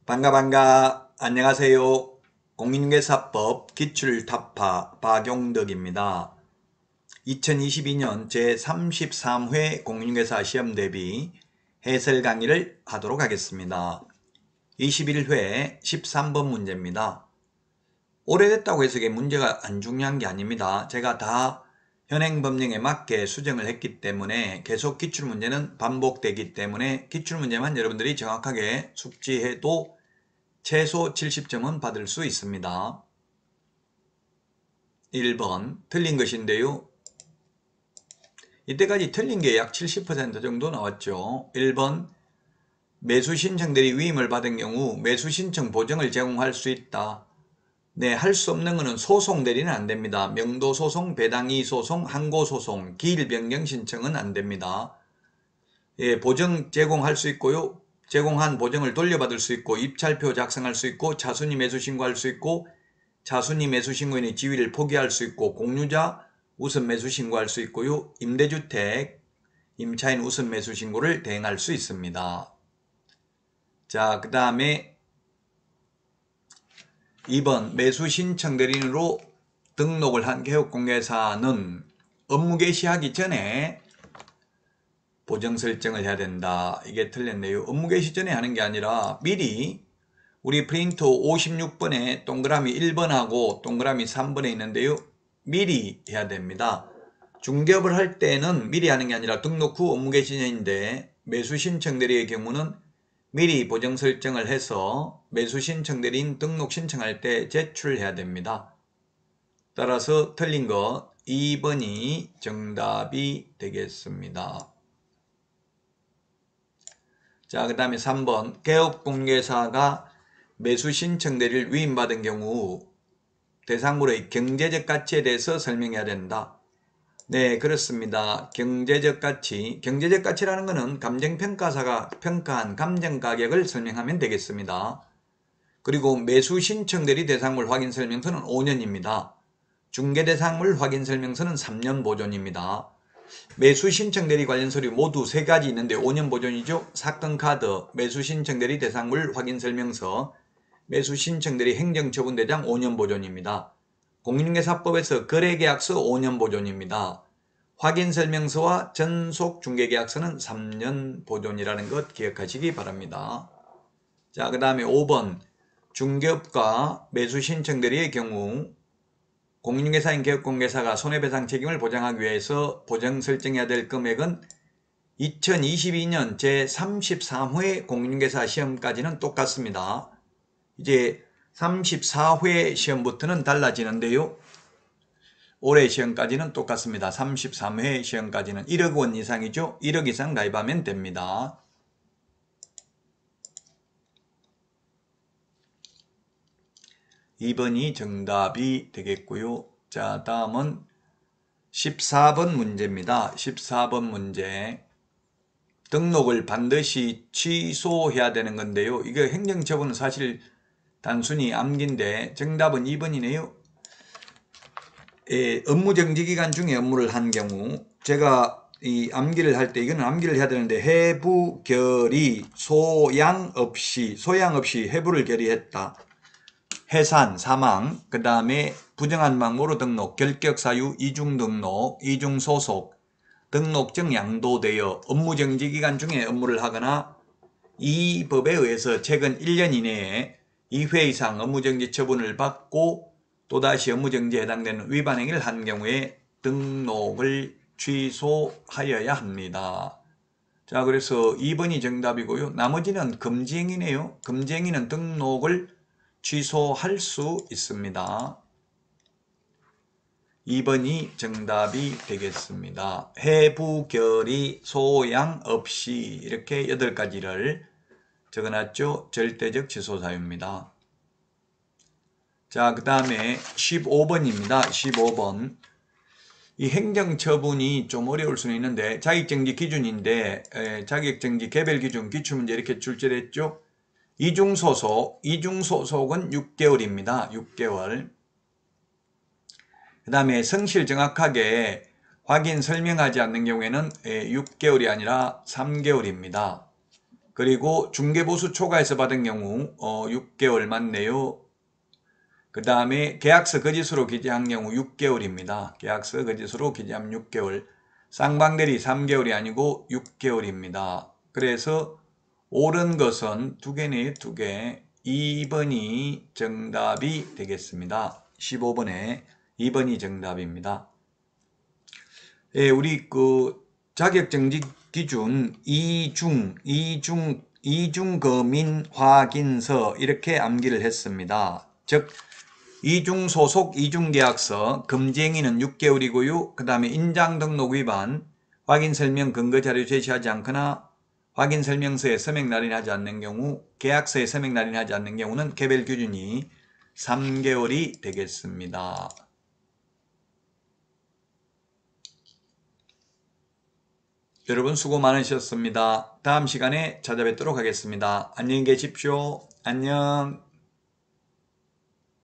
반가 안녕하세요. 공인중개사법 기출타파 박용덕입니다. 2022년 제33회 공인중개사 시험 대비 해설 강의를 하도록 하겠습니다. 21회 13번 문제입니다. 오래됐다고 해서 이게 문제가 안 중요한 게 아닙니다. 제가 다 현행법령에 맞게 수정을 했기 때문에 계속 기출문제는 반복되기 때문에 기출문제만 여러분들이 정확하게 숙지해도 최소 70점은 받을 수 있습니다. 1번 틀린 것인데요. 이때까지 틀린 게 약 70% 정도 나왔죠. 1번 매수 신청들이 위임을 받은 경우 매수 신청 보증을 제공할 수 있다. 네, 할 수 없는 것은 소송 대리는 안 됩니다. 명도 소송, 배당이 소송, 항고 소송, 기일 변경 신청은 안 됩니다. 예, 보증 제공할 수 있고요. 제공한 보증을 돌려받을 수 있고 입찰표 작성할 수 있고 차순위 매수 신고할 수 있고 차순위 매수 신고인의 지위를 포기할 수 있고 공유자 우선 매수 신고할 수 있고요. 임대주택 임차인 우선 매수 신고를 대행할 수 있습니다. 자, 그 다음에 2번 매수 신청 대리인으로 등록을 한 개업공개사는 업무 개시하기 전에 보정 설정을 해야 된다. 이게 틀렸네요. 업무 개시 전에 하는 게 아니라 미리 우리 프린터 56번에 동그라미 1번하고 동그라미 3번에 있는데요. 미리 해야 됩니다. 중개업을 할 때는 미리 하는 게 아니라 등록 후 업무 개시 전인데 매수 신청 대리의 경우는 미리 보정 설정을 해서 매수 신청 대리인 등록 신청할 때 제출해야 됩니다. 따라서 틀린 거 2번이 정답이 되겠습니다. 자, 그 다음에 3번 개업공개사가 매수 신청 대리를 위임받은 경우 대상물의 경제적 가치에 대해서 설명해야 된다. 네, 그렇습니다. 경제적 가치, 경제적 가치라는 것은 감정평가사가 평가한 감정가격을 설명하면 되겠습니다. 그리고 매수 신청 대리 대상물 확인 설명서는 5년입니다. 중개대상물 확인 설명서는 3년 보존입니다. 매수 신청 대리 관련 서류 모두 3가지 있는데 5년 보존이죠. 사건 카드, 매수 신청 대리 대상물 확인 설명서, 매수 신청 대리 행정처분대장 5년 보존입니다. 공인중개사법에서 거래계약서 5년 보존입니다. 확인설명서와 전속중개계약서는 3년 보존이라는 것 기억하시기 바랍니다. 자, 그 다음에 5번 중개업과 매수신청 대리의 경우 공인중개사인 개업공개사가 손해배상 책임을 보장하기 위해서 보정 설정해야 될 금액은 2022년 제33회 공인중개사 시험까지는 똑같습니다. 이제 34회 시험부터는 달라지는데요. 올해 시험까지는 똑같습니다. 33회 시험까지는 1억 원 이상이죠. 1억 이상 가입하면 됩니다. (2번이) 정답이 되겠고요. 자, 다음은 14번 문제입니다. 14번 문제. 등록을 반드시 취소해야 되는 건데요. 이거 행정처분은 사실 단순히 암기인데 정답은 2번이네요. 업무정지기간 중에 업무를 한 경우 제가 이 암기를 할 때 이거는 암기를 해야 되는데 해부, 결의, 소양 없이 해부를 결의했다. 해산, 사망, 그 다음에 부정한 방법으로 등록, 결격사유, 이중등록, 이중소속, 등록증 양도되어 업무정지기간 중에 업무를 하거나 이 법에 의해서 최근 1년 이내에 2회 이상 업무정지 처분을 받고 또다시 업무정지에 해당되는 위반 행위를 한 경우에 등록을 취소하여야 합니다. 자, 그래서 2번이 정답이고요. 나머지는 금지행위네요. 금지행위는 등록을 취소할 수 있습니다. 2번이 정답이 되겠습니다. 해부, 결의, 소양 없이 이렇게 8가지를 적어놨죠. 절대적 취소 사유입니다. 자, 그 다음에 15번입니다. 15번. 이 행정처분이 좀 어려울 수는 있는데 자격정지 기준인데 자격정지 개별기준 기출문제 이렇게 출제됐죠. 이중소속은 6개월입니다. 6개월. 그 다음에 성실 정확하게 확인 설명하지 않는 경우에는 6개월이 아니라 3개월입니다. 그리고 중개보수 초과해서 받은 경우 6개월 맞네요. 그 다음에 계약서 거짓으로 기재한 경우 6개월입니다. 계약서 거짓으로 기재하면 6개월. 쌍방대리 3개월이 아니고 6개월입니다. 그래서 옳은 것은 2개네요. 2개. 2번이 정답이 되겠습니다. 15번에 2번이 정답입니다. 예, 우리 자격정지 기준 이중거민 확인서 이렇게 암기를 했습니다. 즉 이중소속 이중계약서 금지행위는 6개월이고요. 그 다음에 인장등록 위반 확인설명 근거자료 제시하지 않거나 확인설명서에 서명 날인하지 않는 경우 계약서에 서명 날인하지 않는 경우는 개별 기준이 3개월이 되겠습니다. 여러분 수고 많으셨습니다. 다음 시간에 찾아뵙도록 하겠습니다. 안녕히 계십시오. 안녕.